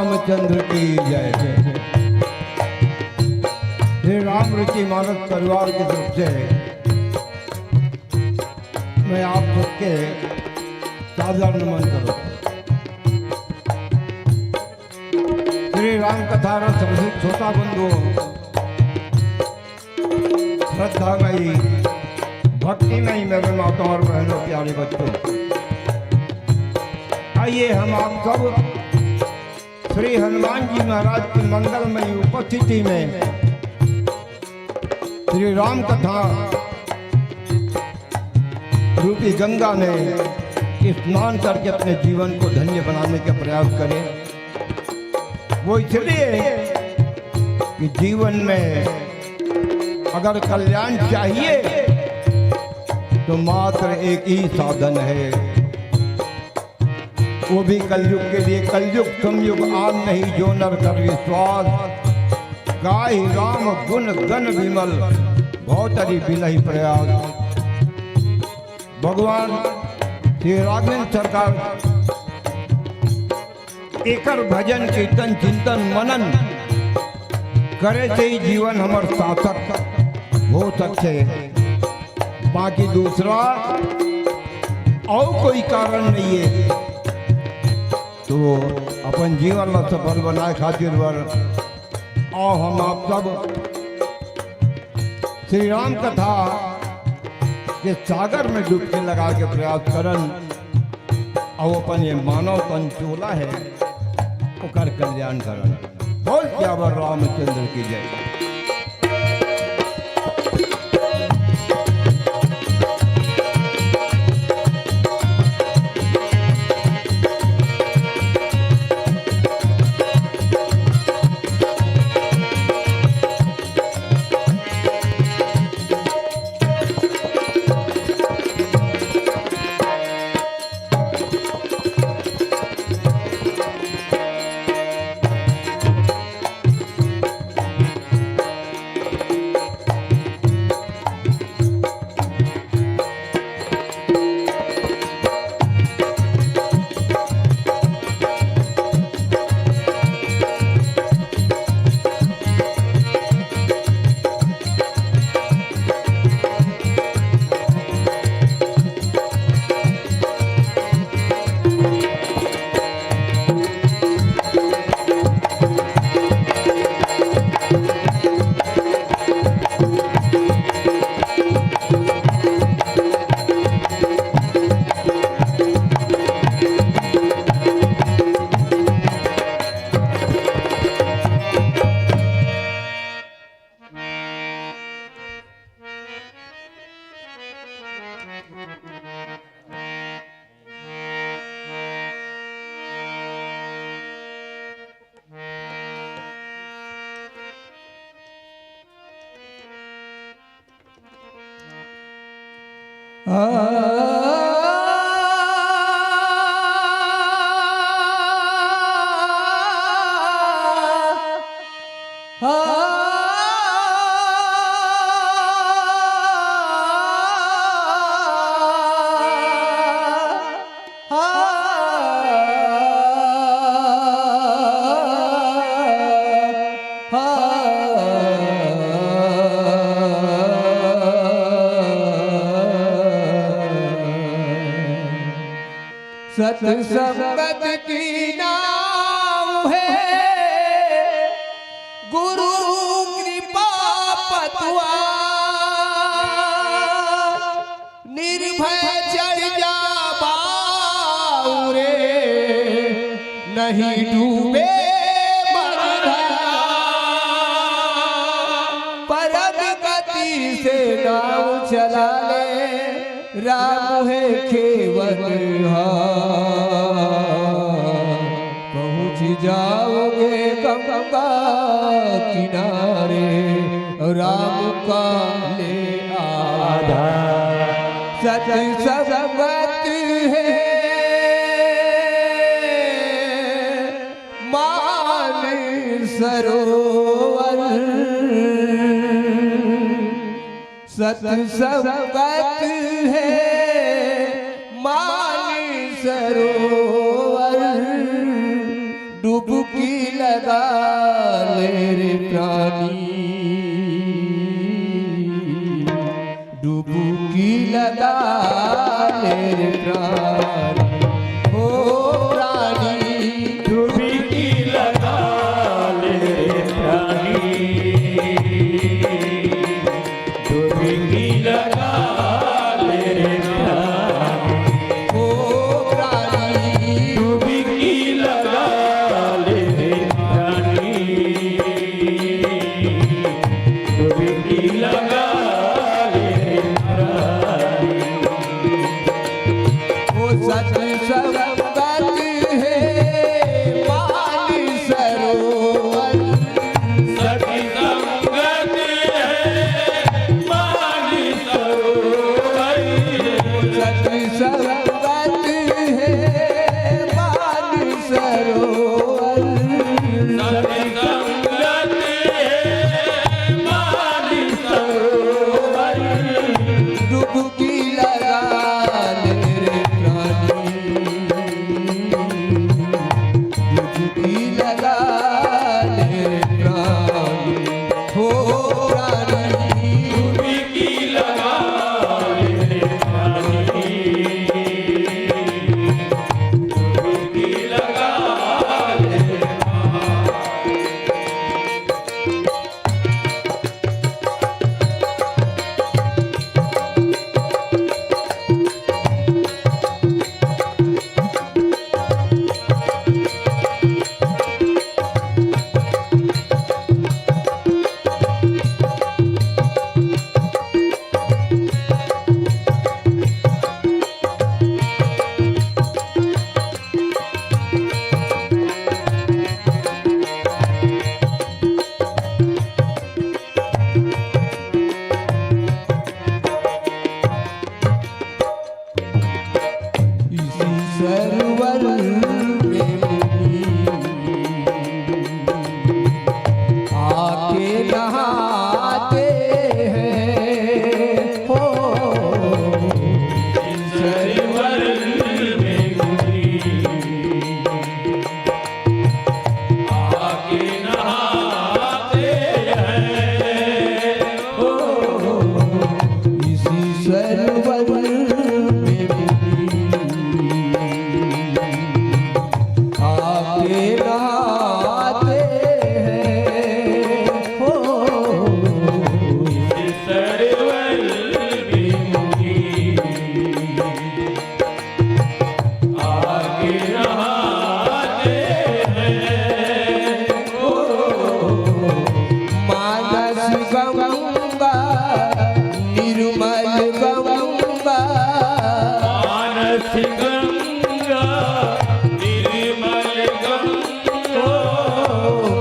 रामचंद्र की जय। श्री राम रुचि मानस परिवार की तरफ से मैं आप सबके सादर नमन करूं। श्री राम कथा रस रसिक श्रोता बंधुओं, श्रद्धामयी भक्तिमयी मेरे माताओं और बहनों, प्यारे बच्चों, आइए हम आप सब श्री हनुमान जी महाराज की मंगलमयी उपस्थिति में श्री राम कथा रूपी गंगा में स्नान करके अपने जीवन को धन्य बनाने का प्रयास करें। वो इसलिए कि जीवन में अगर कल्याण चाहिए तो मात्र एक ही साधन है, वो भी कलयुग के लिए। कलयुग संयुग आन नहीं जो नर कर विश्वास, गाय राम गुण गण विमल भौतरी बिनहि प्रयास। भगवान श्री राघवेंद्र सरकार एकर भजन कीर्तन चिंतन मनन करे से ही जीवन हमार सार्थक हो सकते। बाकी दूसरा और कोई कारण नहीं है। तो अपन जीवन में सफल बनाए खातिर वर और हम आप सब श्री राम कथा के सागर में डुबकी लगा के प्रयास करन और अपन ये मानव तन चोला है ओकर कल्याण करन। बोल क्या बर रामचंद्र की जय। सत्संगत की नाव है, गुरु कृपा पतुआ, निर्भय चढ़ जा बाउरे, नहीं डूबे परम गति से नाव चला ले, राम है केवल पहुँच जाओगे गंगा किनारे, राम का ले आधार सत्संगत है, मान सरोवर सत्संगत है, मान सरोवर डुबकी लगा ले रे प्राणी, डुबकी लगा ले रे प्राणी, ओ प्राणी डुबकी लगा ले रे प्राणी, डुबकी लगा ले रे प्राणी, ओ प्राणी डुबकी लगा ले रे प्राणी, डुबकी लगा ले रे प्राणी। वो सत संगत है पानी सरोवर, सखी संगत है पानी सरोवर, सत संगत है पानी सरोवर, सखी संगत है पानी सरोवर, डुबकी लगा ले रे प्राणी, डुबकी लगा ले रे प्राणी, हो प्राणी डुबकी लगा ले रे प्राणी, डुबकी लगा ले रे इसी सरोवर में मुनि आके नहाते हैं, हो सरोवर में मुनि आके नहाते हैं, ओ इसी सरोवर में मुनि आके नहाते हैं, हो सरोवर में मुनि आके नहाते हैं, ओ मानस गंगा निर्मल गंगा, मानस गंगा निर्मल गंगा,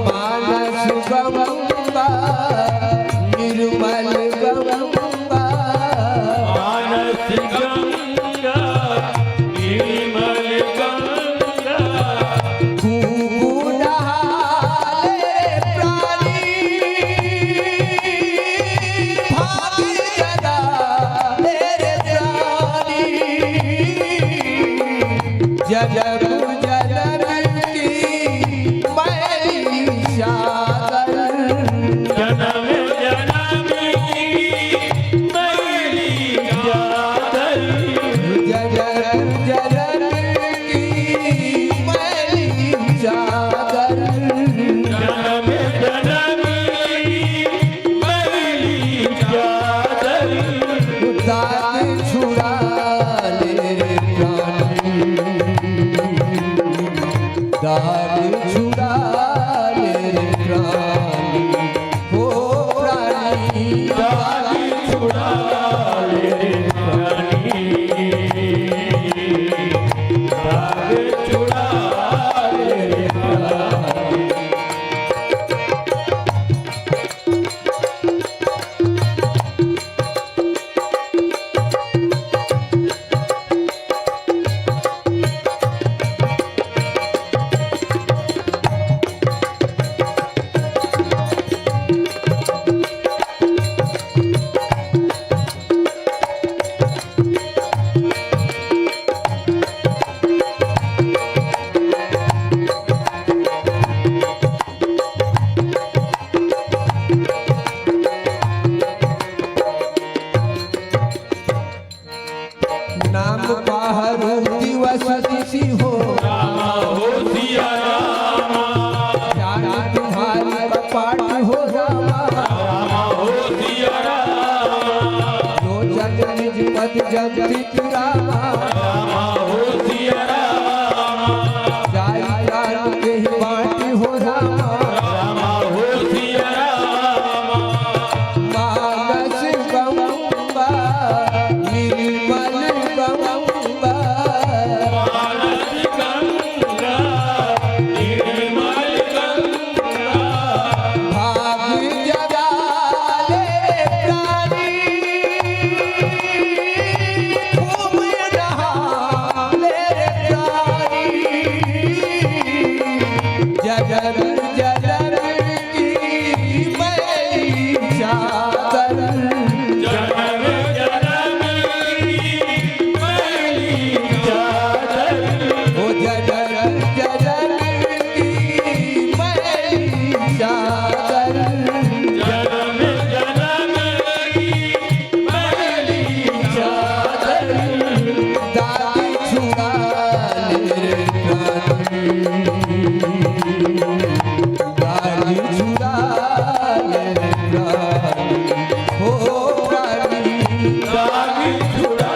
मानस गंगा निर्मल गंगा, मानस गंगा निर्मल गंगा, खूब नहाए प्राणी, भाग्य जगा मेरे प्राणी, जन्म जन्म की मैली सागर, जन्म जन्म की मैली चादर, जन्म जन्म की मैली सागर, जन्म जन्म की मैली चादर, दाग छुड़ा ले रे प्राणी, दाग छुड़ा ले रे प्राणी, हो प्राणी दाग छुड़ा ले रे प्राणी, नाम पाहरो दिवस दिशी हो रामा हो सिया रामा ध्यान तुम्हारी कपाट हो रामा रामा हो सिया रामा लोचन निज पद जगत रामा रामा हो सिया रामा जाई प्राण के ही बाटी हो रामा रामा हो सिया रामा मानस गंगा निर्मल गंगा मानस गंगा निर्मल गंगा भाग जगाले प्राणी घूम रहाले प्राणी जगन जगन की मैली चादर जनम जनम की मैली चादर ओ जगन जगन की मैली चादर जनम जनम की मैली चादर दादी छुड़ा ले रे प्राणी दादी छुड़ा ले रे प्राणी हो प्राणी दागी छुड़ा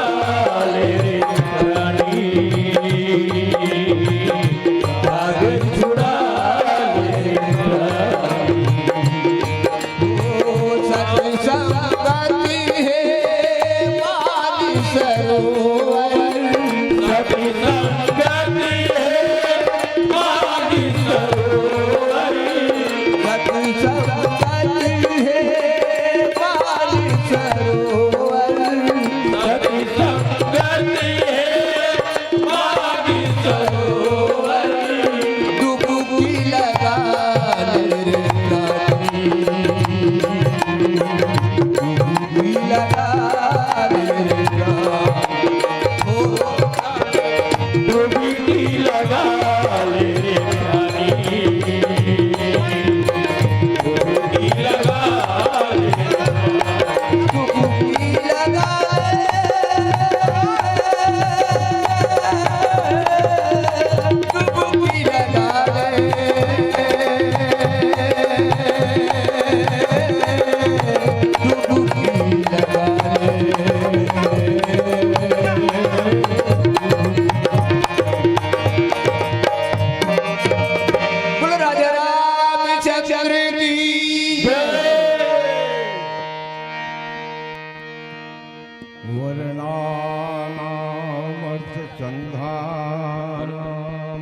ले रे प्राणी दागी छुड़ा ले रे प्राणी ओ सत्संगति है मानी सरोवर सती संगति है मागी सरोवर सत्संगति है मानी सरोवर सती संगति है मागी सरोवर डुबकी लगा ले रे प्राणी डुबकी लगा ले रे प्राणी हो डुबकी लगा ले रे प्राणी डुबकी लगा ले डुबकी लगा डुबकी लगा डुबकी लगा बोलो राजा रामचंद्र की वर्णानामर्थ संघानाम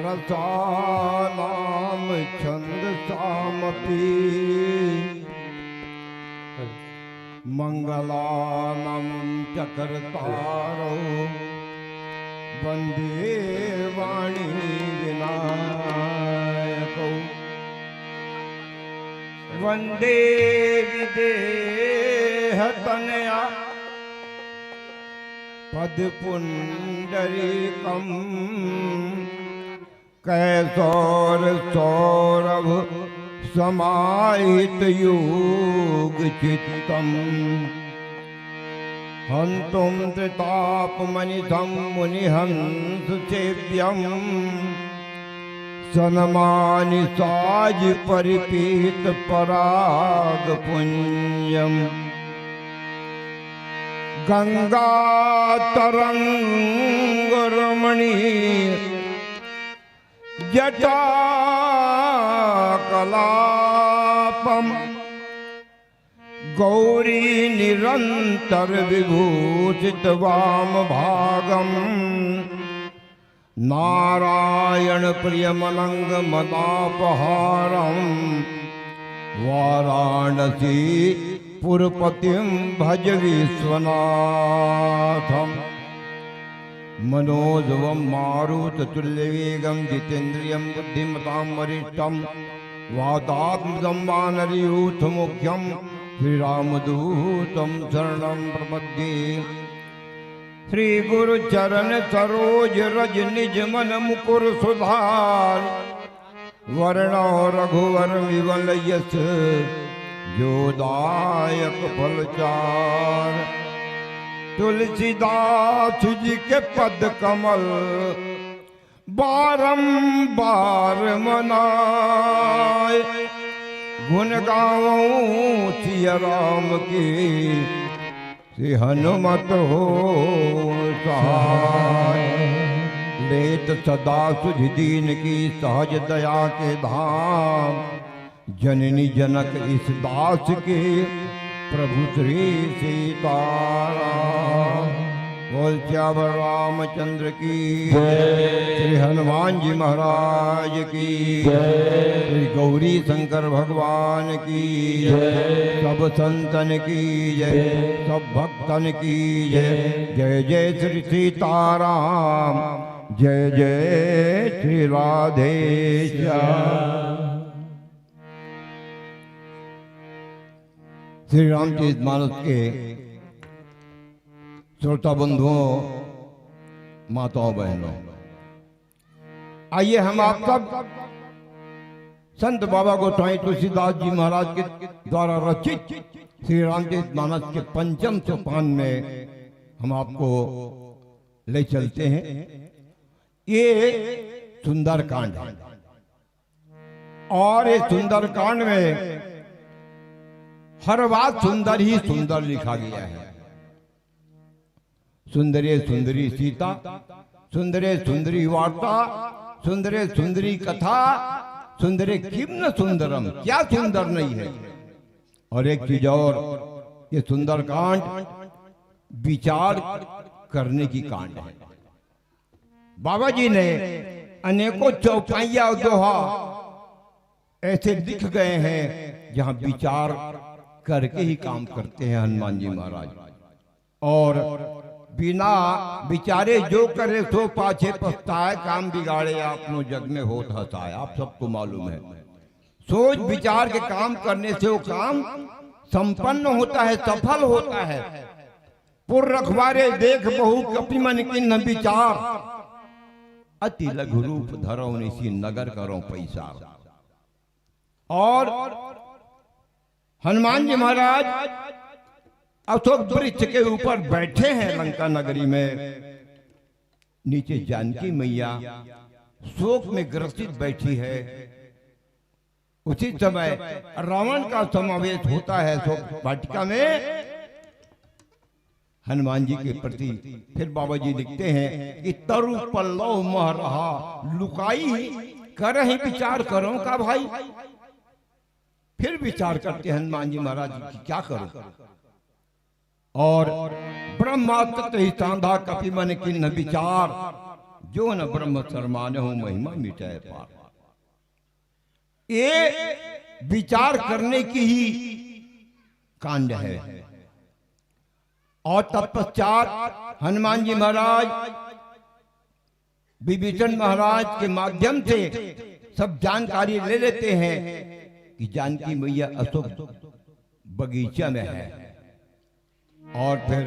रसानाम छन्दसामपि मंगलानां च कर्तारो वन्दे वाणी विनायकौ वन्दे विदेहतनया पदपुण्डरीकं कैसौर सौरभ समाहित योग चित्तम् हन्तुं त्रितापमनिधं मुनिहंस सेव्यम् सनमानि साज परिपीत पराग पुण्यम् गंगा तरंग रमणी जटा कलापम गौरी निरंतर विभूषित वाम भागम नारायण प्रियमलंग मदापहारम वाराणसी पुरपतिं भज विश्वनाथम मनोजवं मारुततुल्यवेगं जितेन्द्रियं बुद्धिमतां वरिष्ठं वातात्मजं वानरयूथमुख्यं श्रीरामदूतं शरणं प्रपद्ये। श्री गुरु चरण सरोज रज निज मन मुकुर सुधार वर्णो रघुवर विमल यश जोदायक फलचार तुलसीदास जी के पद कमल बारंबार मनाए, गुण गाऊं सिया राम की, श्री हनुमत हो सहाय। लेत सदा सुझ दीन की, सहज दया के धाम, जननी जनक इस दास के, प्रभु श्री सीताराम। बोल श्यावर रामचंद्र की, श्री हनुमान जी महाराज की, श्री गौरी शंकर भगवान की, सब संतन की जय, सब भक्तन की जय। जय जय श्री सीताराम, जय जय श्री राधेश्याम। श्री रामचरितमानस के श्रोता बंधुओं, माताओं, बहनों, आइए हम आप सब संत बाबा गोसाई तुलसीदास जी महाराज के द्वारा रचित श्री रामचरितमानस के पंचम सोपान में हम आपको ले चलते हैं। ये सुंदर कांड है और ये सुंदर कांड में हर बात सुंदर ही सुंदर लिखा गया है। सुंदरे सुंदरी सीता, सुंदरे सुंदरी वार्ता, सुंदरे सुंदरी कथा, सुंदरे किम न सुंदरम, क्या सुंदर नहीं है। और एक चीज और, ये सुंदर कांड विचार करने की कांड है। बाबा जी ने अनेकों चौपाइया और दोहा ऐसे लिख गए हैं जहां विचार करके ही काम करते हैं हनुमान जी महाराज। और बिना विचारे जो करे सो पाछे पछताए, काम बिगाड़े आपनो जग में होत हसाए। आप सबको मालूम है, सोच विचार के काम करने से वो काम संपन्न होता है, सफल होता है। पुर रखवारे देख बहु कपि मन किन्ह विचार, अति लघु रूप धरो निसी नगर करो पैसा। और हनुमान जी महाराज अशोक वृक्ष के ऊपर बैठे हैं लंका नगरी में। नीचे जानकी मैया शोक में ग्रसित बैठी है। उसी समय रावण का समावेश होता है शोक वाटिका में। हनुमान जी के प्रति फिर बाबा जी लिखते हैं कि तरु पल्लव मह रहा लुकाई, कर ही विचार करो का भाई। फिर विचार करते हनुमान जी महाराज की क्या करो। और ब्रह्मास्त्र ही सांधा कपि मन किन्ह विचार, जो न ब्रह्म शर्माने हो महिमा मिटाए पार। ये विचार करने की ही कांड है। और तत्पश्चात हनुमान जी महाराज विभीषण महाराज के माध्यम से सब जानकारी ले लेते हैं कि जानकी मैया अशोक बगीचा में है। और फिर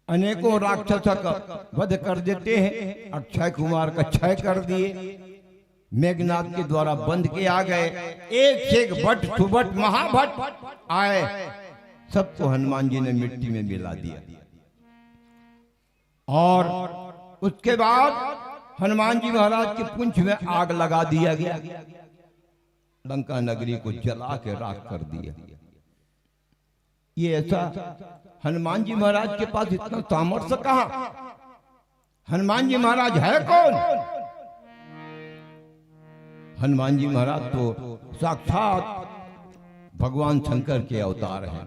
अनेकों राक्षसों का वध कर देते हैं। अक्षय कुमार का क्षय कर दिए, मेघनाथ के द्वारा बंद के आ गए। एक से एक भट्ट सुभट महाभट्ट आए, सबको हनुमान जी ने मिट्टी में मिला दिया। और उसके बाद हनुमान जी महाराज के पुंछ में आग लगा दिया गया, लंका नगरी को जला के राख कर दिया। ये ऐसा हनुमान जी महाराज के पास इतना सामर्थ्य कहां? हनुमान जी महाराज है कौन? हनुमान जी महाराज तो साक्षात भगवान शंकर के अवतार हैं।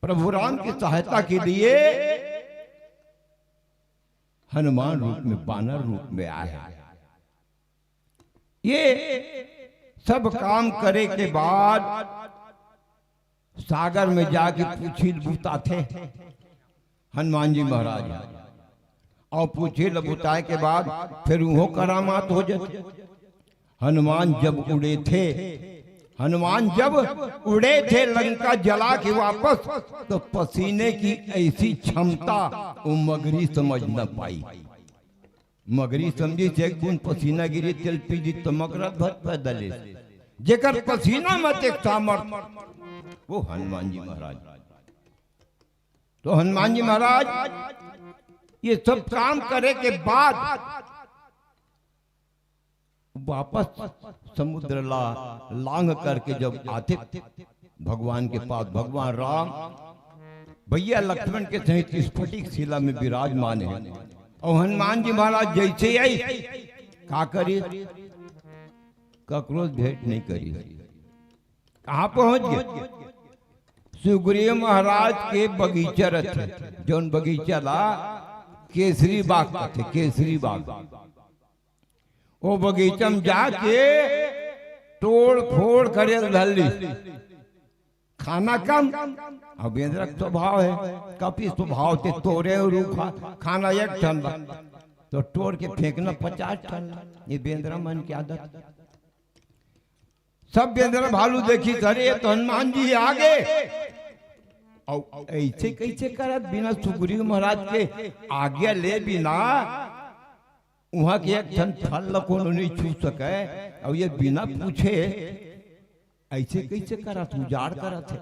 प्रभु राम की सहायता के लिए हनुमान रूप में, बानर रूप में आया। ये सब काम करे के बाद सागर में जाके पूछी लबूता थे हनुमान जी महाराज। और पूछे लबूताए के बाद फिर वो करामात हो जाते। हनुमान जब उड़े थे लंका जला के वापस, तो पसीने की ऐसी क्षमता वो मगरी समझ न पाई। मगरी समझी से गुण पसीना गिरी तेल पीजी तो मगरत भट पैदले, जेकर पसीना मत एक सामर्थ वो हनुमान जी महाराज। तो हनुमान जी महाराज ये सब काम करे के बाद वापस समुद्र लांग करके जब आते भगवान के पास, भगवान राम भैया लक्ष्मण के सहित स्फटिक शिला में विराजमान है। और हनुमान जी महाराज जैसे आई का करी, ककरोच भेंट नहीं करी, कहां पहुंच गए? सुग्रीव महाराज के बगीचा रहे, जौन बगीचा ला केसरी बाग का थे, केसरी बाग। वो बगीचा में जाके तोड़ फोड़ करे धल्ली, खाना कम। अब बेंद्र स्वभाव है, काफी स्वभाव थे, तोड़े रूखा खाना एक टन तो तोड़ के फेंकना 50 टन। ये बेंद्र मन की आदत। सब बेंद्र भालू देखी करे तो हनुमान जी आगे और ऐसे कैसे करत बिना सुग्रीव महाराज के आज्ञा ले बिना वहां के एक ठन फल कोनो नहीं छू सके, और ये बिना पूछे ऐसे कैसे करत, उजाड़ करत है।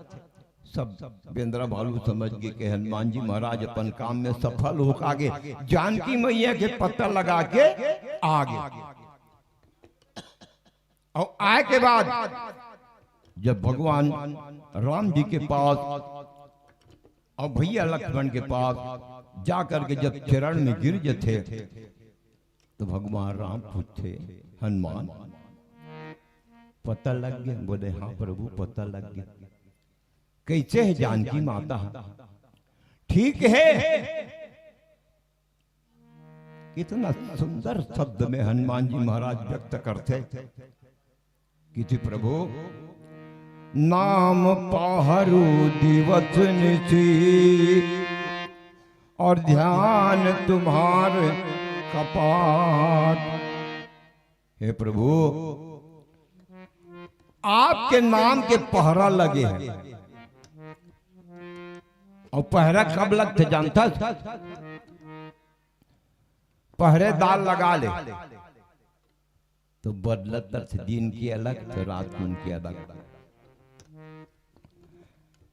सब बेंद्रा भालू समझ गए कि हनुमान जी महाराज अपन काम में सफल हो आगे जानकी मैया के पत्ता लगा के आगे। और आए के बाद जब भगवान राम जी के पास और भैया लक्ष्मण के पास जाकर के जब चरण में गिर जाते तो भगवान राम पूछते, हनुमान पता लग गया? बोले हाँ प्रभु पता लग गया। कैसे है जानकी माता? ठीक है। कितना सुंदर शब्द में हनुमान जी महाराज व्यक्त करते कि थी प्रभु नाम पाहरू दिवस निशी और ध्यान तुम्हारे कपाट। हे प्रभु आपके नाम के पहरा लगे हैं। और पहरा कब लगते जानता? पहरेदार लगा ले तो बदलतर से दिन की अलग तो रात की अलग।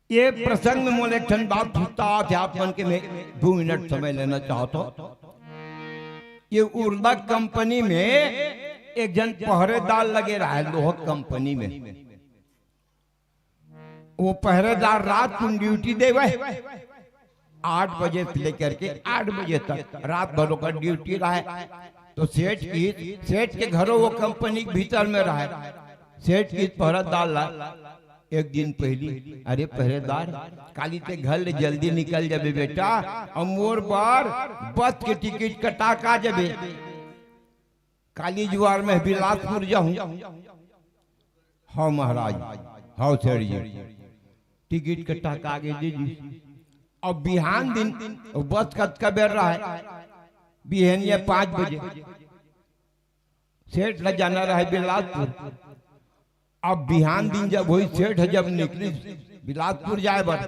ये प्रसंग में मोले ठन बात पूछता आप मन के में 2 मिनट समय लेना चाहता हूं। ये उर्दा कंपनी में एक जन पहरेदार लगे रहा है, लोहा कंपनी में। वो पहरेदार रात को ड्यूटी देवे 8 बजे से लेकर के 8 बजे तक रात भर का ड्यूटी रहा है। तो सेठ के घरों वो कंपनी के भीतर में रहा है। सेठ की पहरेदार ला एक दिन पहली, अरे पहरेदार काली ते घर ले जल्दी निकल जाबे बेटा, और मोर बार बस के टिकट कटा का जाबे, काली जुआर में बिलासपुर जाऊं। हाँ महाराज, हाँ सेठ जी टिकट कटा का आगे दीजिए। और बिहान दिन बस का बेर रहा है, बिहानिया 5 बजे सेठ न जाना रहा है बिलासपुर। अब बिहान दिन जब वही सेठ जब निकली बिलासपुर जाए बस,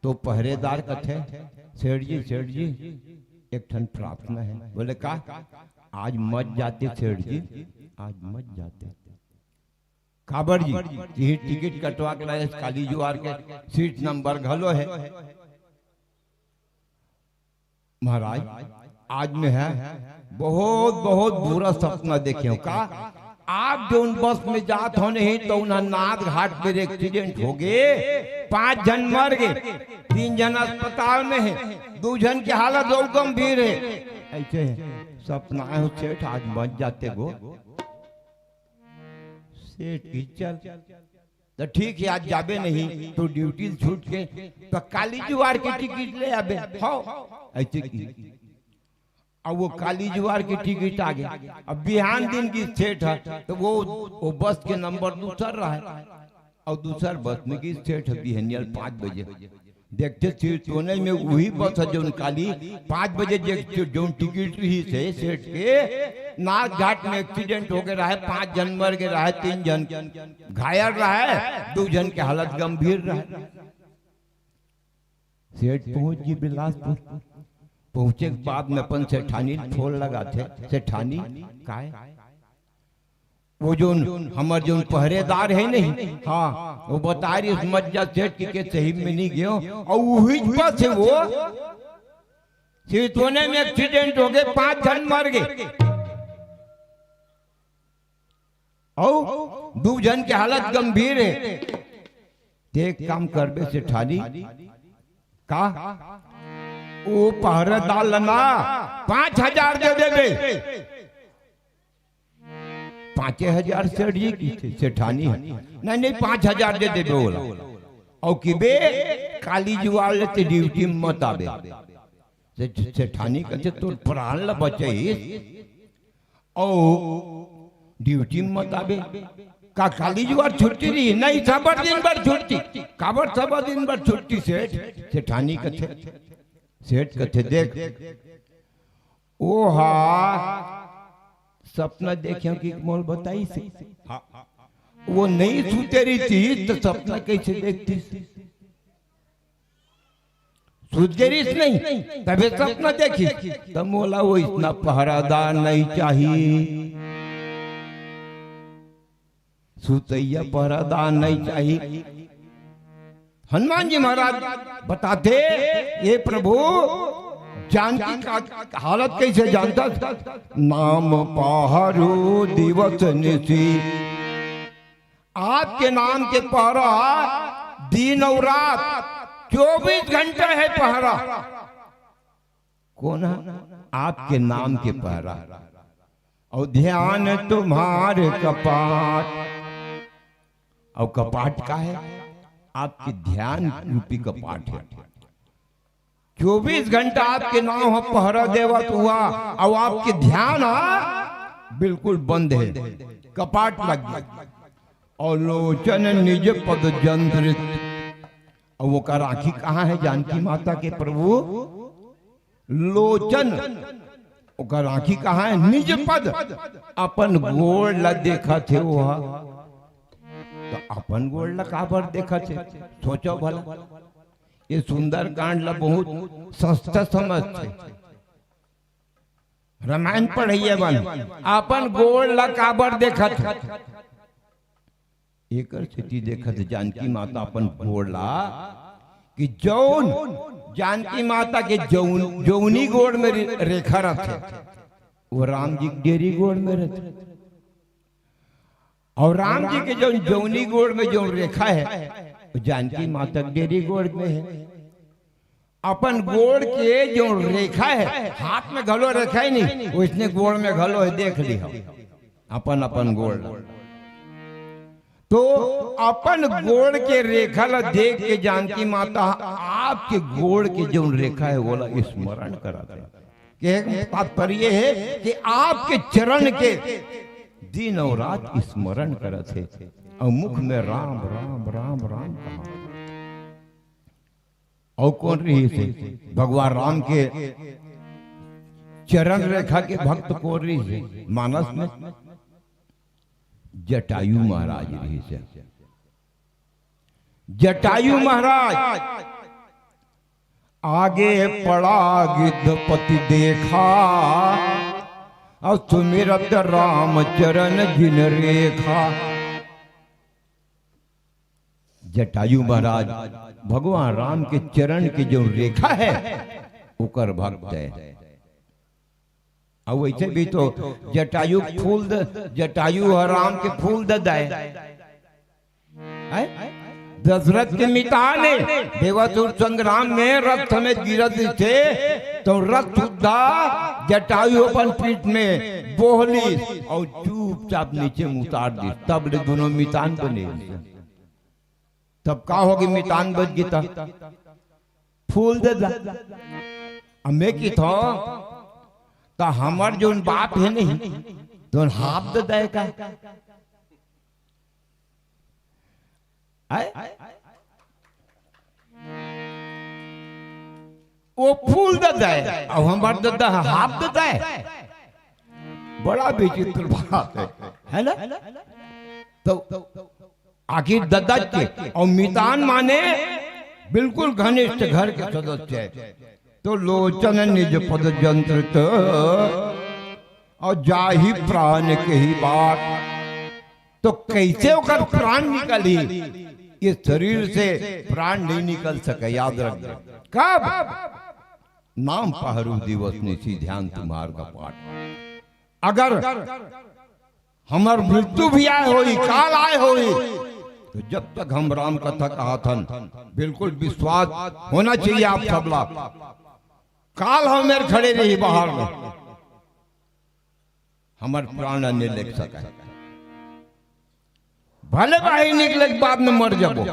तो पहरेदार कथे सेठ जी एक ठन प्रार्थना है। बोले का? आज मत जाते सेठ जी, आज मत जाते। काबर जी यही टिकट कटवा के लाए, काली जुआर के सीट नंबर घलो है। महाराज आज में है बहुत बहुत बुरा सपना देखे हो का? आप जो उन बस में जात हो नहीं तो उन्हें नाथ घाट पर एक्सीडेंट हो गए, 5 जन मर गए, 3 जन अस्पताल में है, 2 जन की हालत बहुत गंभीर है। ऐसे सपना है सेठ आज मत जाते गो। सेठ की चल तो ठीक है आज जाबे नहीं तो ड्यूटी छूट के तो काली जुआर की टिकट ले आबे। ऐसे की अब वो काली जुआर की टिकट आ गया। अब बिहान दिन की सेठ है तो वो बस के नंबर दूसर रहा है, और दूसर बस में की सेठ है बिहानियल 5 बजे देखते सोने में वही बस है जो काली 5 बजे जो टिकट रही से सेठ के नाथ घाट में एक्सीडेंट हो गया है। 5 जन मर गए रहा है, 3 जन घायल रहा है, 2 जन की हालत गंभीर रहा है। सेठ पहुंच गई बिलासपुर। पहुंचे के बाद में अपन सेठानी फोन लगा थे, सेठानी काय वो जो हमार जो पहरेदार है नहीं, हाँ वो बता रही उस मज्जा सेठ के सही में नहीं गयो, और वही पर से वो सिवतोने में एक्सीडेंट हो गए, 5 जन मर गए, और 2 जन की हालत गंभीर है। एक काम करबे से ठानी का वो पहरेदार लना 5,000 दे देबे। 5,000 सेठ जी की सेठानी है, नहीं 5,000 दे देबे बोला, और कि बे काली जुआल लेते ड्यूटी में मत आबे। सेठानी कहते तो प्राण ल बचे और ड्यूटी में मत आबे का काली जुआर छुट्टी रही नहीं, सबर दिन भर छुट्टी, काबर सबर दिन भर छुट्टी। सेठानी कहते सेठ कहते देख ओ हा सपना देखे कि मोल बताई से वो नहीं सूते रही थी तो सपना कैसे देखती, सूत गई नहीं तबे सपना देखी, तब मोला वो इतना पहरादार नहीं चाहिए, सुतैया पहरादार नहीं चाहिए। हनुमान जी महाराज बताते ये प्रभु जानकी का हालत कैसे जानता था, नाम पहरो दिवस निशी, आपके नाम के पहरा दिन और रात 24 घंटे है पहरा। कौन है? आपके नाम के पहरा, और ध्यान तुम्हारे कपाट, और कपाट का है आपके ध्यान रूपी कपाट है। 24 घंटा आपके नाम पहरा देवत हुआ, और आपके ध्यान बिल्कुल बंद है, कपाट लग गया। और लोचन निज पद जंत्रित, और वो का राखी कहाँ है जानकी माता के प्रभु? लोचन ओका राखी कहाँ है? निज पद, अपन गोड़ ला देखा थे वहा, तो अपन गोड़ ला काबर देखा थे? सोचो भला, ये सुंदर कांड ला बहुत सस्ता समझ थे। रामायण पढ़िए बन, अपन गोड़ ला काबर देखा थे? एक स्थिति देखा थे जानकी माता अपन गोड़ ला कि जौन जानकी माता के जौनी गोड़ में रेखा रखे, वो राम जी डेरी गोड़ में रहते, और राम जी के जो जौनी गोड़ में जो रेखा है जानकी माता डेरी गोड़ में है। अपन गोड़ के जो रेखा है, हाथ में घलो रेखा ही नहीं, वो इसने गोड़ में घलो है, देख लिया अपन अपन गोड़। तो अपन गोड़ के रेखा ला देख के जानकी माता आपके गोड़ के जो रेखा है वो स्मरण कराते हैं। तात्पर्य है कि आपके चरण के दिन और रात स्मरण करते, और मुख में राम राम राम राम कहा। और कौन रही से भगवान राम के चरण रेखा के भक्त कौन रही से? मानस में जटायु महाराज रही से। जटायु महाराज आगे पड़ा गिद्धपति देखा, और सुमिरत राम चरण जिन रेखा। जटायु महाराज भगवान राम के चरण की जो रेखा है उकर भक्त है। और वैसे भी तो जटायु फूल जटायु और राम के फूल ददाए। दशरथ के मिताने देवासुर संग्राम में रथ में गिरत थे, तो रथ उद्धा जटायु अपन पीठ में बोहली और चुपचाप नीचे उतार दी, तब दोनों मितान बने। तब का होगी? मितान बच गई, फूल ददा। मैं की था तो हमार जो बाप है नहीं तो हाथ दे का वो फूल दे और हमार ददा हाथ दे। बड़ा विचित्र बात है ना? तो आखिर ददा के और मितान माने बिल्कुल घनिष्ठ घर के सदस्य है। तो लोचन निज पद जंत्रित और जाहि प्राण के ही बात, तो कैसे होकर प्राण निकली? ये शरीर से प्राण नहीं निकल सके, याद रख। कब? नाम पहरू दिवस निशी ध्यान तुम्हार का पाठ। अगर हमार मृत्यु भी आए होई, काल आए होई, तो जब तक हम राम कथा कहा थन, बिल्कुल विश्वास होना चाहिए आप सबला। काल हम मेरे खड़े रही बाहर में, हमार प्राण नहीं ले सके, भले बाहर निकले के बाद में मर जाबो,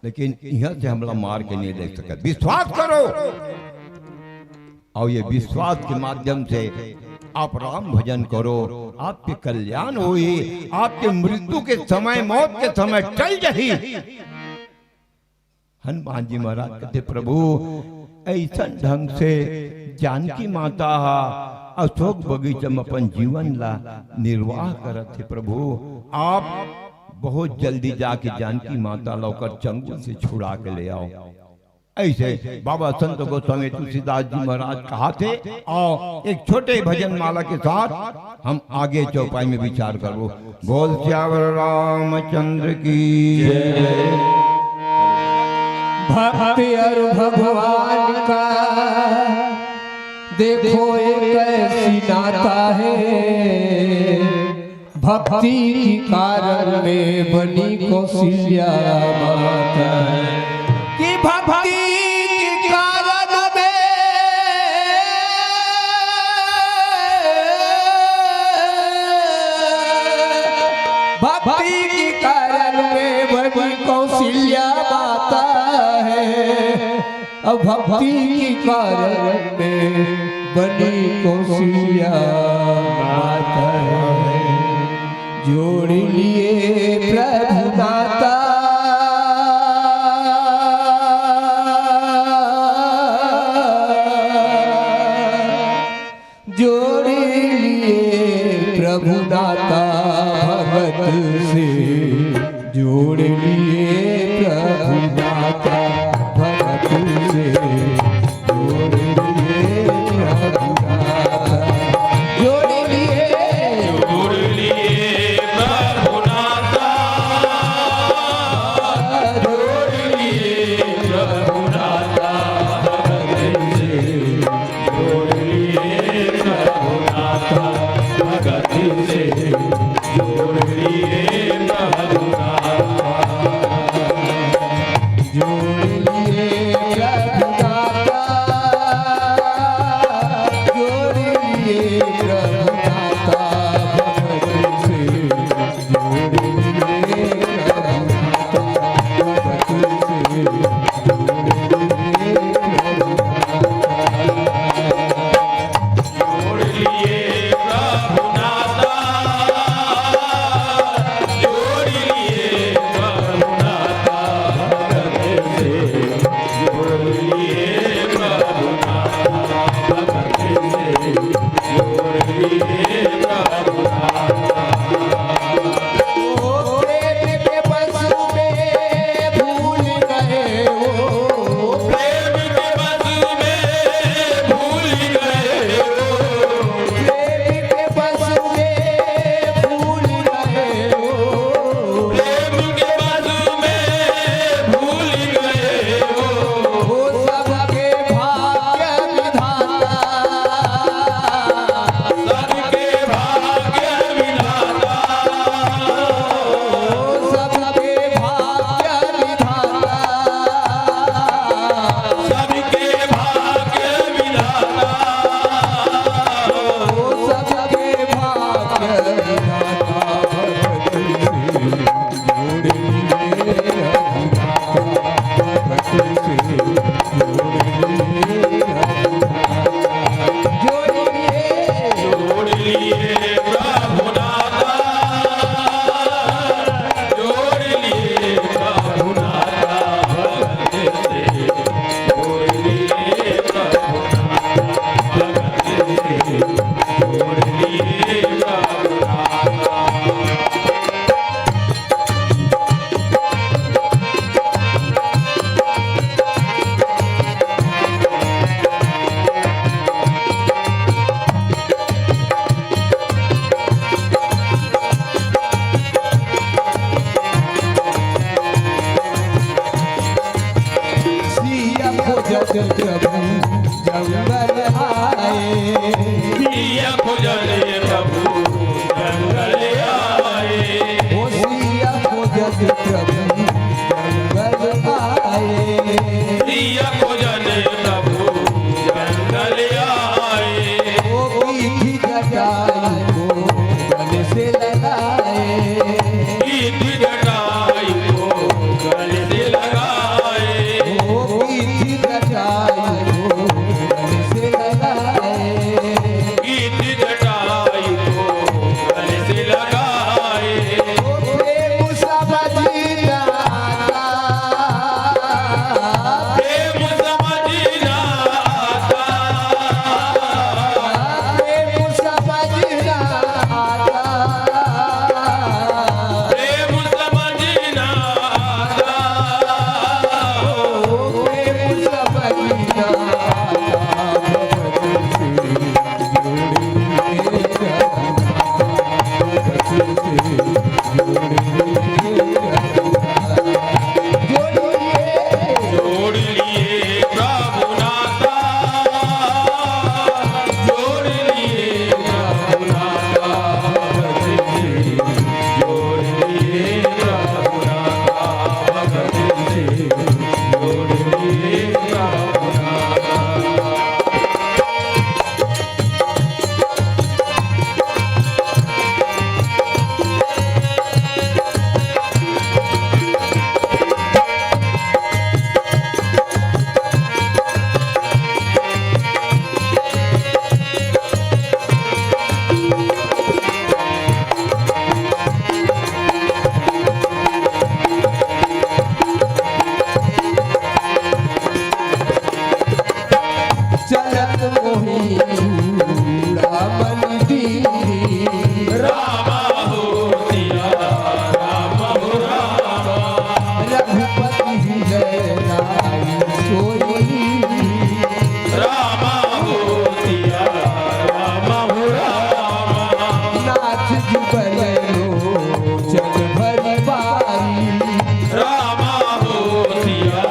लेकिन यहाँ से हमला मार के नहीं ले सके। विश्वास करो, और ये विश्वास के माध्यम से आप राम भजन करो, आपके कल्याण हुई। आपके मृत्यु के समय, मौत के समय टल जाही। हनुमान जी महाराज कहते, प्रभु ऐसा ढंग से जानकी माता अशोक बगीचा में अपन जीवन ला निर्वाह करत थे। प्रभु आप बहुत जल्दी जाके जानकी माता लौकर चंगुल से छुड़ा के ले आओ। ऐसे बाबा संत गोस्वामी तुलसीदास जी महाराज कहा थे। और एक छोटे भजन माला के साथ हम आगे चौपाई में विचार करो। बोल श्यावर रामचंद्र की जय। भक्ति और भगवान का देखो एक ऐसी नाता है, भक्ति की कारण में बनी कौशल्या माता है कि भक्ति की कारण में भक्ति की कारण में बनी कौशल्या माता है। अब भक्ति की कारण में बनी कौशल्या माता है। जोड़ लिए प्रभु नाता, जोड़ लिए प्रभु नाता भगत से, जोड़ लिए प्रभु नाता भगत से, जोड़ लिए प्रभु नाता, जोड़ लिए प्रभु नाता, जोड़ लिए प्रभु नाता भगत से, जोड़ लिए प्रभु नाता भगत से, जोड़ लिए प्रभु नाता, जोड़ लिए प्रभु नाता, जोड़ लिए प्रभु नाता भगत से, जोड़ लिए प्रभु नाता भगत से, जोड़ लिए प्रभु जोड़ लिए प्रभु नाता, जोड़ लिए प्रभु नाता भगत से, जोड़ लिए प्रभु नाता भगत से, जोड़ लिए प्रभु नाता। ओ प्रेम के बस में भूल गए हो, प्रेम के बस में भूल गए हो, प्रेम के बस में भूल गए हो, प्रेम के बस में भूल गए हो, वो सब खोजत प्रभु जंगल आए सिया खोजले प्रभु जंगल आए ओ सिया खोजत प्रभु जंगल आए सिया खोजले प्रभु जंगल आए ओ पीठी कटाई को गले से लगाए पीठ कटाई को गले से लगाए ओ पीठी कटाई को गले से लगाए पीठ कटाई को गले से लगाए ओ प्रेम समझना प्रेम समझना आता प्रेम समझना प्रेम समझना आता ओ प्रेम समझना जोड़ लिए प्रभु नाता जोड़ लिए प्रभु नाता भगत से जोड़ लिए प्रभु नाता भगत से जोड़ लिए प्रभु नाता चलत मोही चूड़ा मंदिर रामा हो सिया रामा हो रामा रघुपति जय नाई सोई रामा हो सिया रामा हो रामा नाथ जुगल चल भरी बारी रामा हो सिया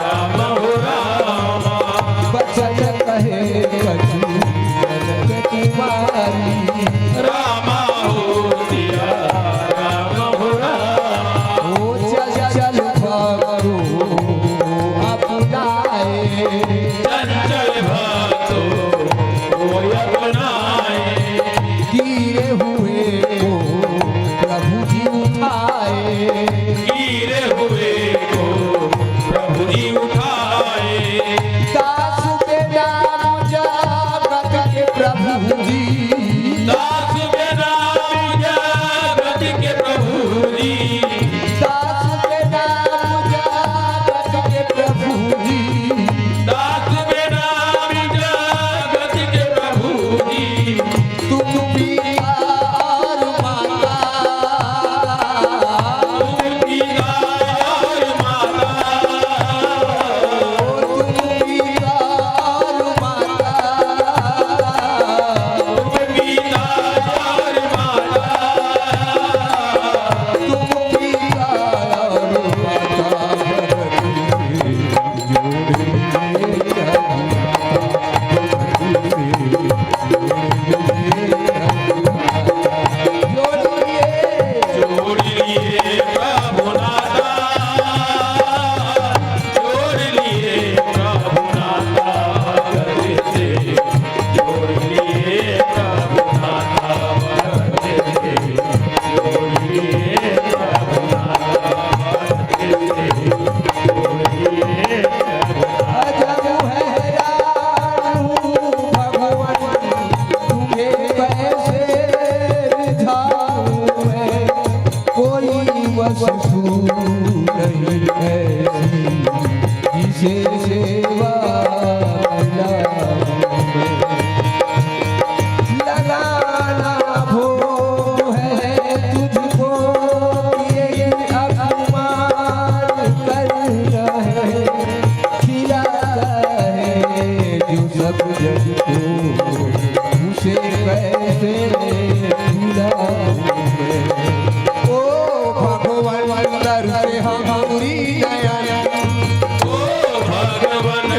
रामा हो रामा बचन कहे कछु जनक कुमारी रामा हो सिया रामा हो रामा ओ चल चल भरो अपनाए चंचल भक्तो कोई अपनाए गिरे हुए को प्रभु जी उठाए गिरे हुए को प्रभु जी उठाए दास के नाम जागत के प्रभु जी दास के नाम जगत के प्रभु जी दास के नाम जागत के प्रभु जी दास के नाम जगत के प्रभु जी तुम पिता और माता तुम पिता और माता तुम पिता और माता तुम पिता और माता तुम पिता और जोड़ लिए प्रभु नाता जोड़ लिए प्रभु नाता भगत से जोड़ लिए प्रभु नाता भगत से जोड़ लिए प्रभु नाता भगत से जोड़ लिए अजब हैरान हूँ भगवान तुम्हें कैसे रिझाऊं मैं कोई वस्तु नहीं ऐसी जिसे सेवा लगाना भो है तुझको ये अपमान कर रहे खिलाता है जो सब जग को उसे कैसे खिलाऊं मैं ओ भगवान अंदर से हमारी दया ओ भगवान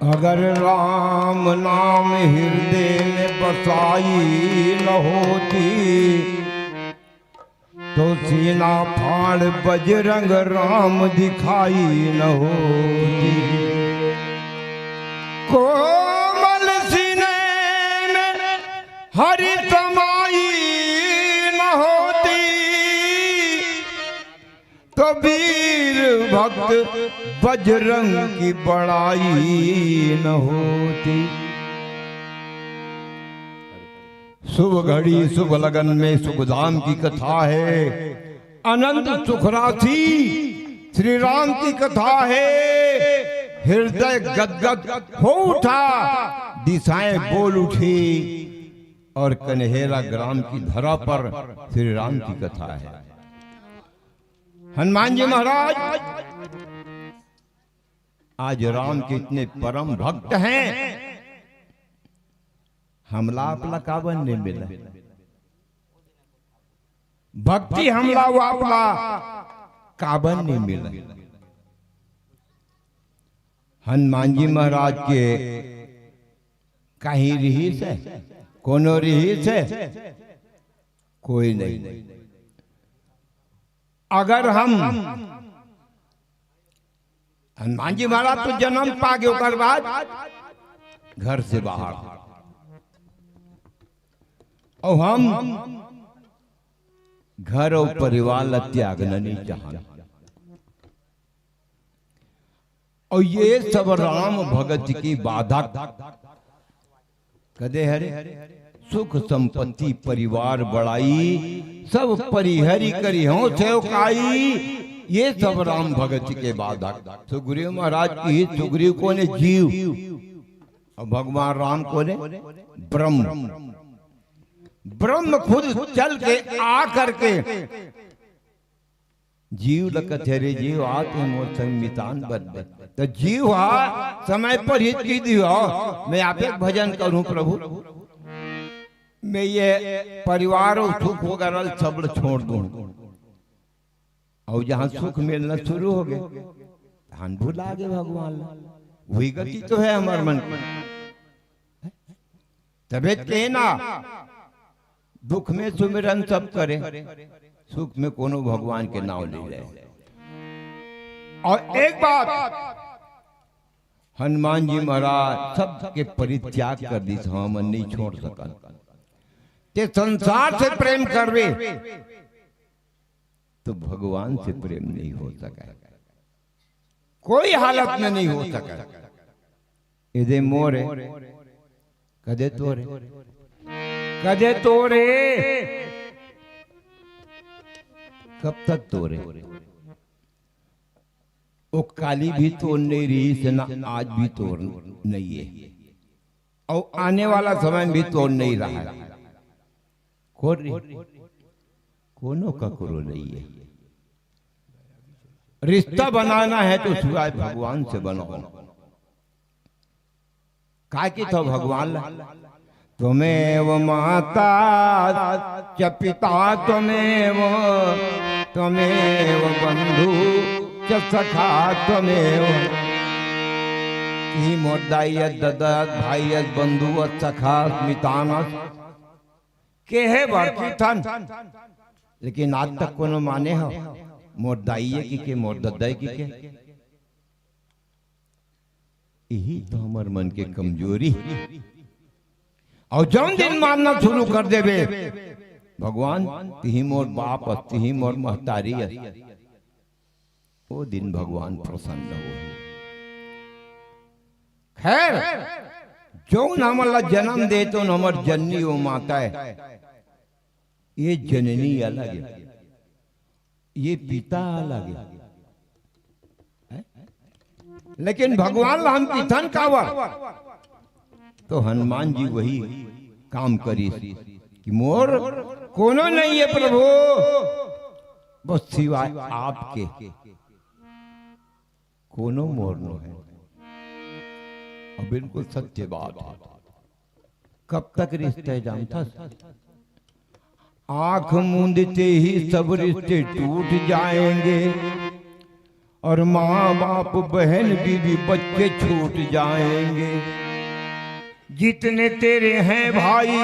अगर राम नाम हृदय में बसाई न होती तो सीना फाड़ बजरंग राम दिखाई न होती। कोमल सीने में हरि समाई न होती तो वीर भक्त बजरंग की बड़ाई न होती। शुभ घड़ी शुभ लगन में शुभ धाम की कथा है, अनंत सुख राशि श्री राम की कथा है। हृदय गदगद हो उठा, दिशाएं बोल उठी और कन्हेरा ग्राम की धरा पर श्री राम की कथा है। हनुमान जी महाराज आज राम के इतने परम भक्त हैं, हमला आपला काबन नहीं मिला। भक्ति हमला आपला काबन नहीं मिला। हनुमान जी महाराज के कहीं रहीस है, कोनो रहीस है, कोई नहीं। अगर हम हनुमान जी महाराज तो जन्म पा गए ओकर बाद घर से बाहर, और हम घर और परिवार ला त्यागना नहीं चाहना। और ये सब राम भगत की बाधा कदे हरे सुख संपत्ति परिवार बढ़ाई सब परिहरी करी हो सेवकाई, ये सब राम भगत के बाधा। सुग्रीव महाराज की सुग्रीव को ने जीव और भगवान राम को ने ब्रह्म। ब्रह्म खुद चल के आ करके जीव लकथेरे जीव आते मोर संग मितान बद। तो जीव समय पर हित की दियो, मैं आप एक भजन करूं प्रभु, मैं ये परिवार और सुख वगैरह सब छोड़ दूं, और जहां सुख मिलना शुरू हो गए धान भुला गए भगवान। वही गति तो है हमारे मन तबियत के ना, दुख में सुमिरन सब करे, सुख में कोनो भगवान के नाम ले रहे। और एक बात हनुमान जी महाराज सब के परित्याग कर दी, हम नहीं छोड़ सका। ते संसार से प्रेम करवे तो भगवान से प्रेम नहीं हो सका, कोई हालत में नहीं हो सका। इधे मोरे कदे तोरे, कदे तोरे, कब तक तोरे? वो काली भी तोड़ नहीं रही से ना, आज भी तोड़ नहीं है, और आने वाला समय भी तोड़ नहीं रहा है। कोनो का करो नहीं है। रिश्ता बनाना है तो सिवाय भगवान से बनाओ। काय की तो भगवान त्वमेव माता च पिता त्वमेव, त्वमेव बंधु च सखा त्वमेव। ही मोदाई ददत भाई बंधु सखा मितानस के है बड़की थन, लेकिन आज तक कोनो माने हो मोर दाइये की के मोर ददाई की के। यही तो हमार मन के कमजोरी। और जौन दिन मानना शुरू कर देवे भगवान तिही मोर बाप तिही मोर महतारी, वो दिन भगवान प्रसन्न हो। खैर जो हमारा जन्म दे तो हमार जननी वो माता है, ये जननी अलग है, ये पिता अलग है। लेकिन भगवान हम पिथन कावर, तो हनुमान जी वही काम करी कि मोर कोनो नहीं है प्रभु बस सिवाय आपके, कोनो मोर नो है। और बिल्कुल सत्य बात है। कब तक रिश्ते जानता, आंख मूंदते ही सब रिश्ते टूट जाएंगे, और माँ बाप बहन बीवी बच्चे छूट जाएंगे। जितने तेरे हैं भाई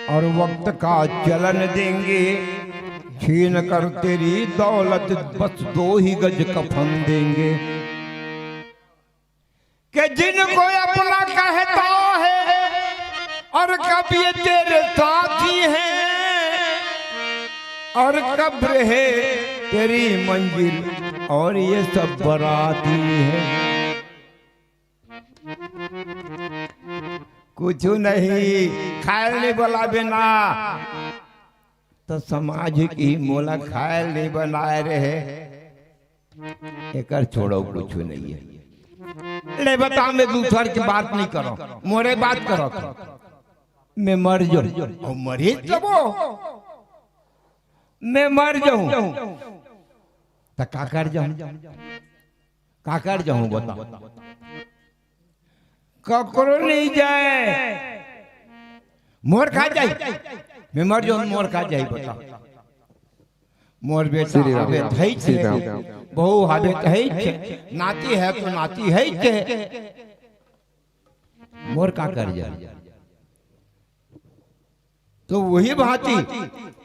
और वक्त का चलन देंगे, छीन कर तेरी दौलत बस 2 ही गज कफन देंगे। कि जिनको अपना कहता है और कब ये तेरे साथी हैं, और कब्र है तेरी मंजिल और ये सब बराती है। कुछ नहीं खायल नहीं बोला बिना तो समाज की मोला खायल नहीं बनाए रहे, एक छोड़ो कुछ नहीं है। ले बता, मैं दूसर की बात नहीं करो, मोरे बात करो। मैं मर जाऊं और मरे जब मैं मर जाऊं तो का कर जाऊं बता। ककरो नहीं जाए, मोर खा जाए। मैं मर जाऊं मोर खा जाए बता। मोर बेटा हाबेत है छे, बहु हाबेत है छे, नाती है तो नाती है छे, मोर का कर जाए। तो वही भांति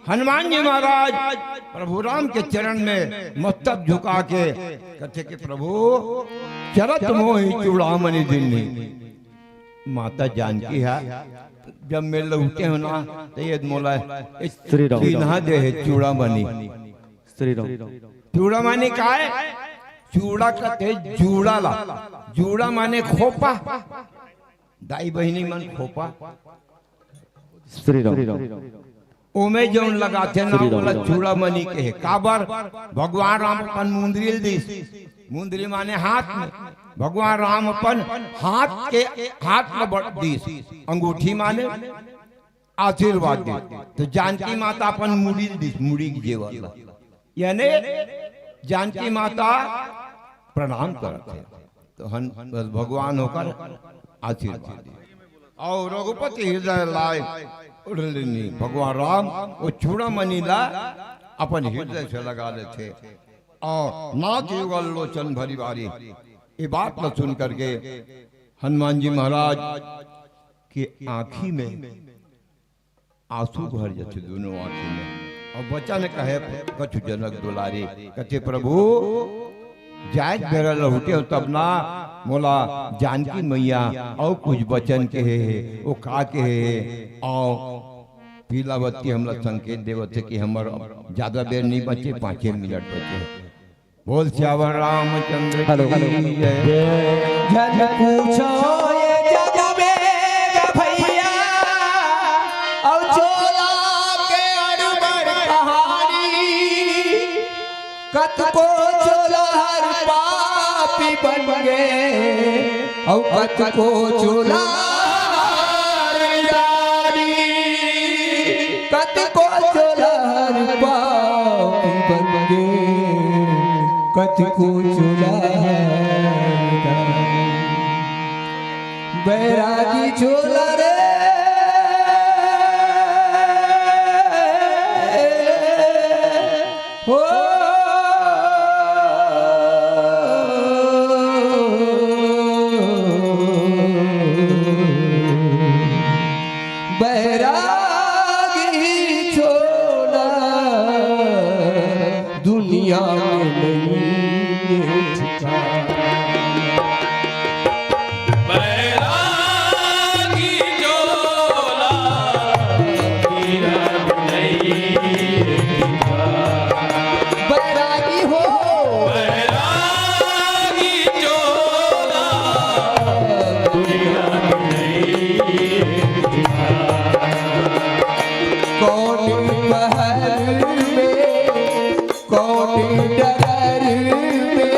हनुमान जी महाराज प्रभु राम के चरण में मस्तक झुका के कहते कि प्रभु चरत मोहि चूड़ामणि दिन्नी। माता जानकी है, जब मैं लौटे हो ना तो ये मोला चिन्हा दे है चूड़ामणि। चूड़ामणि का है? चूड़ा कहते जूड़ा ला, जूड़ा माने खोपा, दाई बहिनी मन खोपा। ओमे जौन लगाते ना बोला चूड़ामणि के है। काबर भगवान राम अपन मुंदरी दिस, मुंदरी माने हाथ में, भगवान राम अपन हाथ में दिस, अंगूठी माने आशीर्वाद दे। तो जानकी माता अपन मुड़ी दिस, मुड़ी की जेवर, यानी जानकी माता प्रणाम करते तो भगवान होकर आशीर्वाद दे। और रघुपति हृदय लाए उड़नी भगवान राम वो चूड़ामणि ला अपन हृदय से लगा लेते और नाथ युगल लोचन भरी बारी। ये बात न सुन करके हनुमान जी महाराज की आंखी में आंसू भर जाते, दोनों आंखी में। और बच्चा ने कहे कछु जनक दुलारी, कहते प्रभु जायज बेरा लहुटे हो तब ना मोला जानकी मैया और कुछ बचन के है वो का के है। और पीलावती हमला संकेत देवते कि हमर ज्यादा देर नहीं बचे, 5 मिनट बचे। बोल श्यावर रामचंद्र की जय। जन पूछो ये जग में भैया और चोला के अड़बड़ कहानी, कत को चोला हर पापी बन गए और कत को चोला हर यारी, कत को चोला हर पापी बन गए, कत को चोला बैरागी चोला रे हो। बैरागी चोला दुनिया में नहीं ठिकाना। बैरागी हो कौन महल में कौन डगर में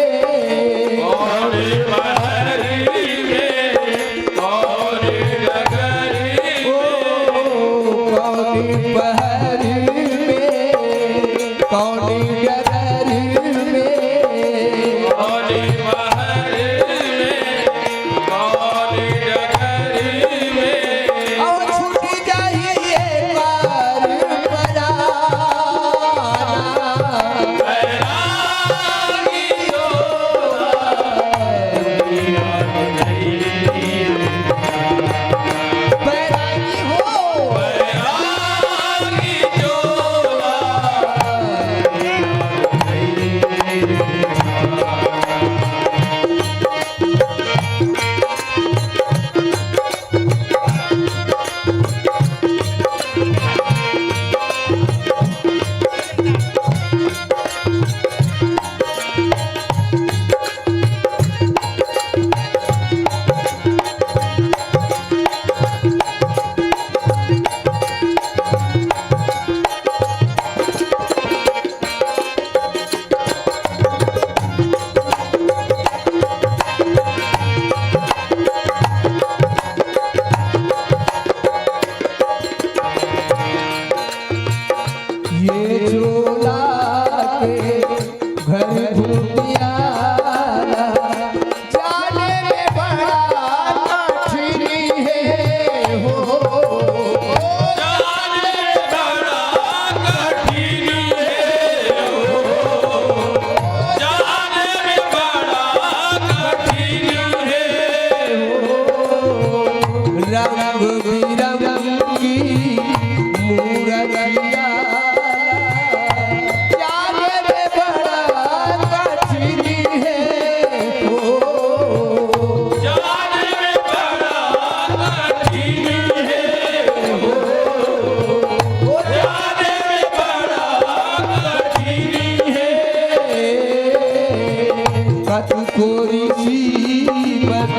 कत कोरी जीवन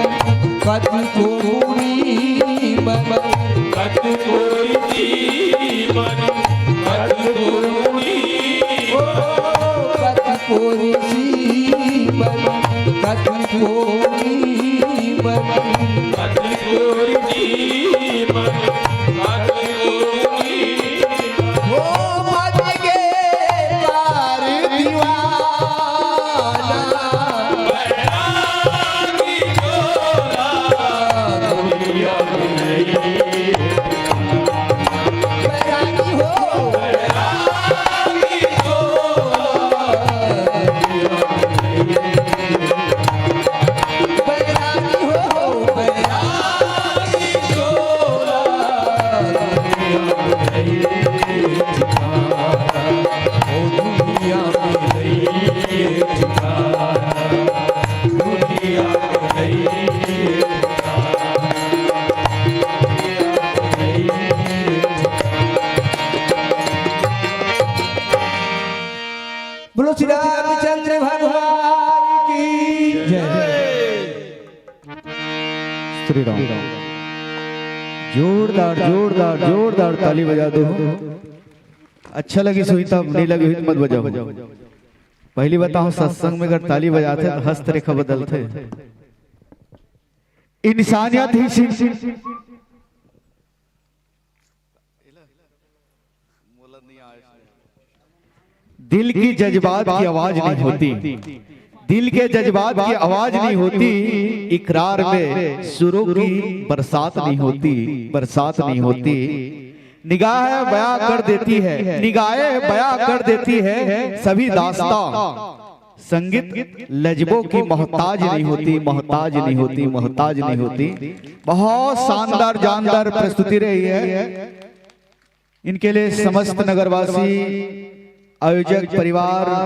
कत कोरी मन कत कोई जीवन कत कोई कत कोरी जीवन कत कोरी मन कत कोई जीवन कत कोई हो मत गे तार दीवाना बैरागी डोला दुनिया नहीं बैरागी हो बैरागी बैरागी हो बैरागी दुनिया बोलो श्री रामचंद्र भगवान की जय। श्री राम। जोरदार जोरदार जोरदार ताली बजा दो। अच्छा लगी सुई तब, नहीं लगी हुई तो मत बजाओ। पहली बताओ, सत्संग में अगर ताली बजाते तो हस्तरेखा बदलते। इंसानियत ही दिल की जज्बात की आवाज नहीं होती, दिल के जज्बात की आवाज नहीं होती, इकरार में सुरों की बरसात नहीं होती, बरसात नहीं होती। निगाहें बयां कर देती है, निगाहें बयां कर देती है सभी दास्तां। संगीत लजबों की मोहताज नहीं होती, मोहताज नहीं होती, मोहताज नहीं होती। बहुत शानदार जानदार प्रस्तुति रही है। इनके लिए समस्त नगरवासी, आयोजक परिवार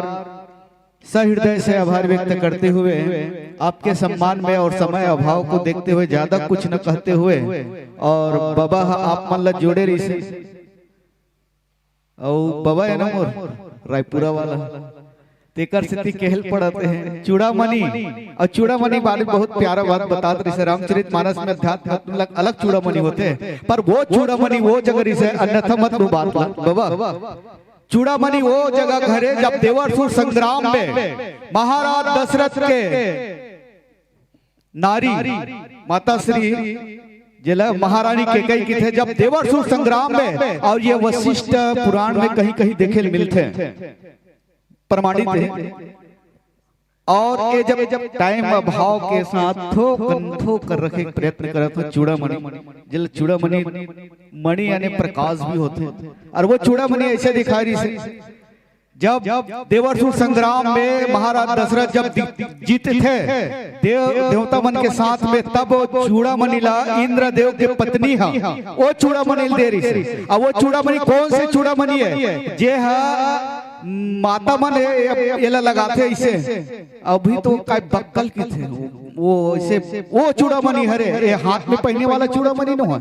सहृदय से आभार व्यक्त करते हुए, आपके सम्मान में और समय अभाव को देखते हुए ज्यादा कुछ न कहते हुए, और बाबा आप मन ला जोड़े रही से और बाबा है ना मोर रायपुरा वाला तेकर से कहल पड़ते हैं चूड़ामणि। और चूड़ामणि वाले बहुत प्यारा बात बताते रही से, रामचरितमानस में अध्यात्म अलग चूड़ामणि होते हैं, पर वो चूड़ामणि वो जगह से अन्यथा मत लो बात बाबा। चूड़ामणि वो जगह घरे जब देवासुर संग्राम में महाराज दशरथ के नारी माता श्री जिला महारानी केकई की थे जब देवासुर संग्राम में, और ये वशिष्ठ पुराण में कहीं कहीं देखे मिलते हैं, प्रमाणित है। और ये जब टाइम अभाव के साथ थो कर रखे प्रयत्न करा था चूड़ामणि, जिल चूड़ामणि मणि यानी प्रकाश भी होते, और वो चूड़ामणि ऐसे दिखाई रही से जब देवासुर संग्राम में महाराज दशरथ जब जीते थे देवता मन के साथ में, तब वो चूड़ामणि ला इंद्रदेव की पत्नी है वो चूड़ामणि दे रही से। अब वो चूड़ामणि कौन से चूड़ामणि है? जे है माता मन ये लगाते इसे, अभी तो काय बक्कल की थे वो इसे, वो चूड़ामणि हरे ये हाथ में पहनने वाला चूड़ामणि न हो।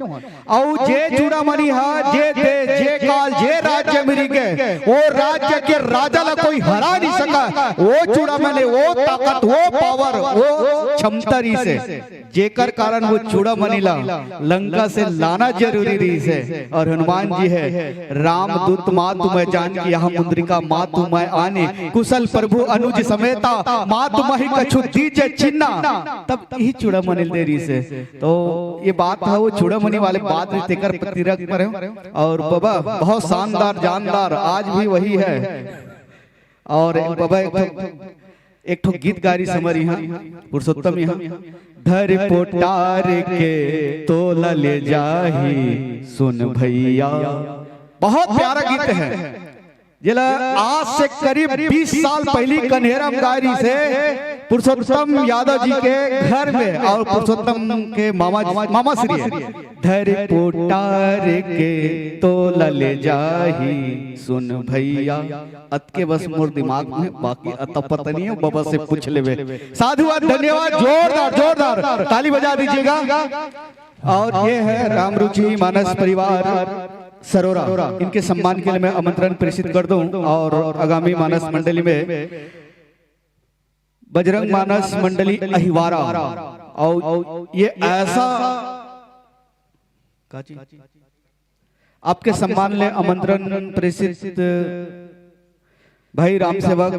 और जे चूड़ामणि है जे दे जे काल जे राज्य मेरी के, वो राज्य के राजा ला कोई हरा नहीं सका। वो चूड़ामणि वो ताकत वो पावर वो क्षमता रही से, जेकर कारण वो चूड़ामणि ला लंका से लाना जरूरी रही से। और हनुमान जी है राम दूत मातु मैं जान की यहाँ मुद्रिका मातु मैं आने, कुशल प्रभु अनुज समेता मातु मही कछु दीजे चिन्ना, तब ही चूड़ामणि दे रही से। तो ये बात है वो चूड़ामणि वाले बात तेकर प्रतिरक पर। और बाबा बहुत शानदार जानदार आज भी वही है। और बाबा एक ठो गीत गारी समर यहाँ पुरुषोत्तम यहाँ, धर पोटार के तोला ले जाही सुन भैया, बहुत प्यारा गीत है। जिला आज से करीब 20 साल पहली कन्हेरम गायरी से पुरुषोत्तम यादव जी के घर में, और पुरुषोत्तम के मामा श्री धर पोटार के तोला ले जाही सुन भैया, अत के बस मोर दिमाग में, बाकी अत पता नहीं है, बाबा से पूछ लेवे। साधुवाद, धन्यवाद, जोरदार जोरदार ताली बजा दीजिएगा। और ये है राम रुचि मानस परिवार सरोरा, इनके सम्मान के लिए मैं आमंत्रण प्रेषित कर दूं। और आगामी मानस मंडली में बजरंग मानस मंडली अहिवारा। और ये ऐसा आपके सम्मान ले आमंत्रण प्रेषित भाई राम सेवक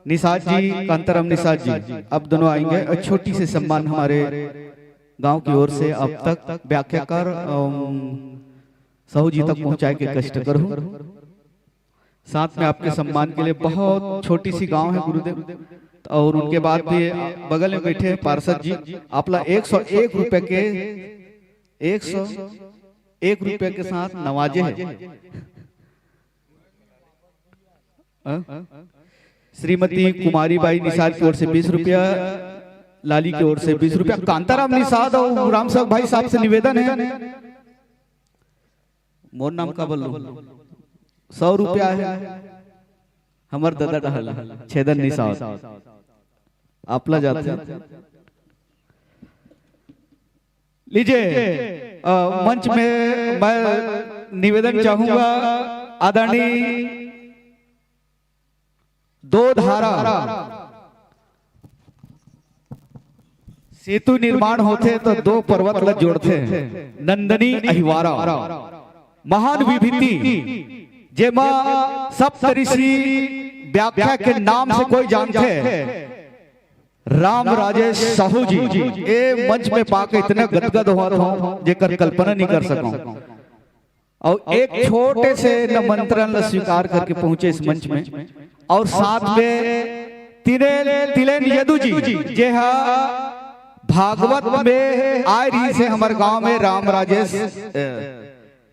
निषाद जी, कांताराम निषाद जी, अब दोनों आएंगे और छोटी सी सम्मान हमारे गांव की ओर से अब तक व्याख्याकार साहू जी तक पहुंचाए के कष्ट करूं। साथ में आपके सम्मान के लिए बहुत छोटी सी गांव है गुरुदेव, और उनके बाद भी बगल में बैठे पार्षद जी, आपला 101 रुपए के 101 रुपए के साथ नवाजे है। श्रीमती कुमारी बाई निषाद की ओर से 20 रुपया, लाली की ओर से 20 रुपया, कांताराम निषाद और राम साहब भाई साहब से निवेदन है, मोर नाम का बोलो 100 रुपया है। हमार दादा डहल छेदन निषाद आपला जाते लीजिए। मंच में मैं निवेदन चाहूंगा आदरणीय दो धारा सेतु निर्माण होते तो दो पर्वत ल जोड़ते हैं, नंदनी अहिवारा महान विभूति जेमा सप्तऋषि व्याख्या के नाम से कोई जानते हैं, राम राजेश साहू जी। ये मंच में पाके इतने गदगद हुआ था जेकर कल्पना नहीं कर सका। और एक छोटे से निमंत्रण स्वीकार करके पहुंचे इस मंच में, और साथ में तिलेन यदु जी जे भागवत में आए रही से हमारे गांव में राम राजेश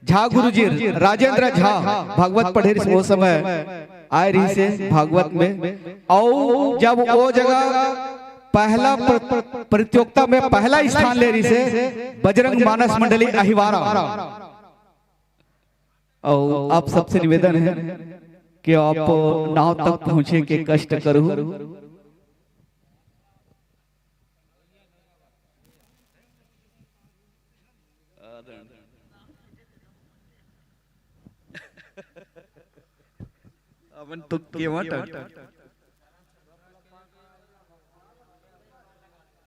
झा गुरु जी, राजेंद्र झा भागवत पढ़े वो समय आए रही से भागवत में। और जब वो जगह पहला प्रतियोगिता में पहला स्थान ले रही से बजरंग मानस मंडली अहिवारा। और आप सबसे निवेदन है कि आप नाव तक पहुंचे के कष्ट करो। अपन तो केवट